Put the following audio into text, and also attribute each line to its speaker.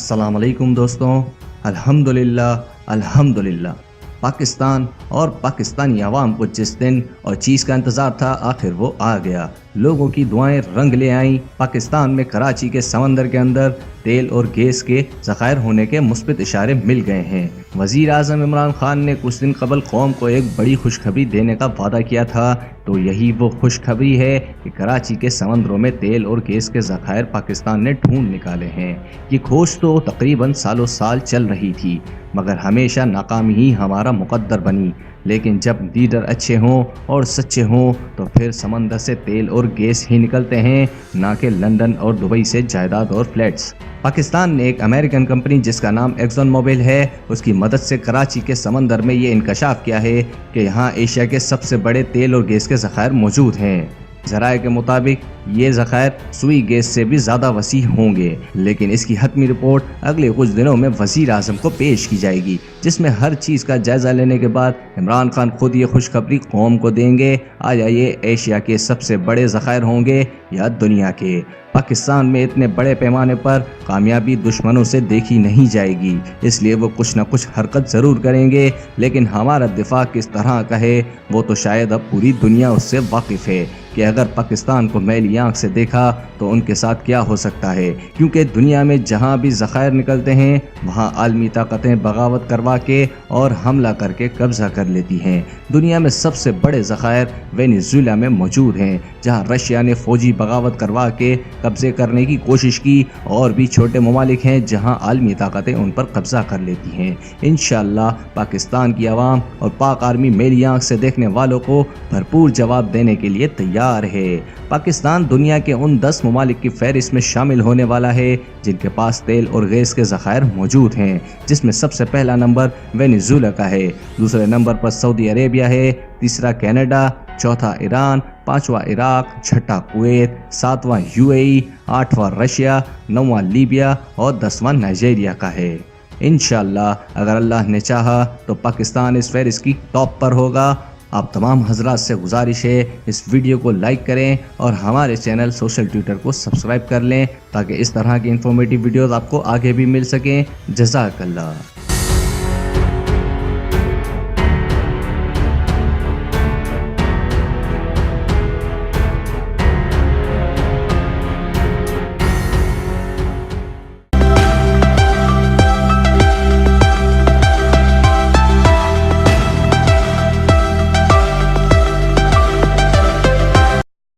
Speaker 1: السلام علیکم دوستوں. الحمدللہ پاکستان اور پاکستانی عوام کو جس دن اور چیز کا انتظار تھا آخر وہ آ گیا. لوگوں کی دعائیں رنگ لے آئیں. پاکستان میں کراچی کے سمندر کے اندر تیل اور گیس کے ذخائر ہونے کے مثبت اشارے مل گئے ہیں. وزیر اعظم عمران خان نے کچھ دن قبل قوم کو ایک بڑی خوشخبری دینے کا وعدہ کیا تھا، تو یہی وہ خوشخبری ہے کہ کراچی کے سمندروں میں تیل اور گیس کے ذخائر پاکستان نے ڈھونڈ نکالے ہیں. یہ کھوج تو تقریباً سالوں سال چل رہی تھی، مگر ہمیشہ ناکامی ہی ہمارا مقدر بنی. لیکن جب لیڈر اچھے ہوں اور سچے ہوں تو پھر سمندر سے تیل اور گیس ہی نکلتے ہیں، نہ کہ لندن اور دبئی سے جائیداد اور فلیٹس. پاکستان نے ایک امریکن کمپنی جس کا نام ایکزون موبل ہے، اس کی مدد سے کراچی کے سمندر میں یہ انکشاف کیا ہے کہ یہاں ایشیا کے سب سے بڑے تیل اور گیس کے ذخائر موجود ہیں. ذرائع کے مطابق یہ ذخائر سوئی گیس سے بھی زیادہ وسیع ہوں گے، لیکن اس کی حتمی رپورٹ اگلے کچھ دنوں میں وزیر اعظم کو پیش کی جائے گی، جس میں ہر چیز کا جائزہ لینے کے بعد عمران خان خود یہ خوشخبری قوم کو دیں گے. آیا یہ ایشیا کے سب سے بڑے ذخائر ہوں گے یا دنیا کے؟ پاکستان میں اتنے بڑے پیمانے پر کامیابی دشمنوں سے دیکھی نہیں جائے گی، اس لیے وہ کچھ نہ کچھ حرکت ضرور کریں گے. لیکن ہمارا دفاع کس طرح کا ہے وہ تو شاید اب پوری دنیا اس سے واقف ہے کہ اگر پاکستان کو میلی آنکھ سے دیکھا تو ان کے ساتھ کیا ہو سکتا ہے. کیونکہ دنیا میں جہاں بھی ذخائر نکلتے ہیں وہاں عالمی طاقتیں بغاوت کروا کے اور حملہ کر کے قبضہ کر لیتی ہیں. دنیا میں سب سے بڑے ذخائر وینیزویلا میں موجود ہیں، جہاں رشیا نے فوجی بغاوت کروا کے قبضے کرنے کی کوشش کی، اور بھی چھوٹے ممالک ہیں جہاں عالمی طاقتیں ان پر قبضہ کر لیتی ہیں. انشاءاللہ پاکستان کی عوام اور پاک آرمی میلی آنکھ سے دیکھنے والوں کو بھرپور جواب دینے کے لیے تیار ہے. پاکستان دنیا کے ان 10 ممالک کی فہرست میں شامل ہونے والا ہے جن کے پاس تیل اور گیس کے ذخائر موجود ہیں، جس میں سب سے پہلا نمبر وینیزویلا کا ہے، دوسرے نمبر پر سعودی عربیہ ہے، تیسرا کینیڈا، چوتھا ایران، پانچواں عراق، چھٹا کویت، ساتواں UAE، آٹھواں رشیا، نواں لیبیا اور 10واں نائجیریا کا ہے. انشاءاللہ اگر اللہ نے چاہا تو پاکستان اس فہرست کی ٹاپ پر ہوگا. آپ تمام حضرات سے گزارش ہے اس ویڈیو کو لائک کریں اور ہمارے چینل سوشل ٹویٹر کو سبسکرائب کر لیں تاکہ اس طرح کی انفارمیٹیو ویڈیوز آپ کو آگے بھی مل سکیں. جزاک اللہ.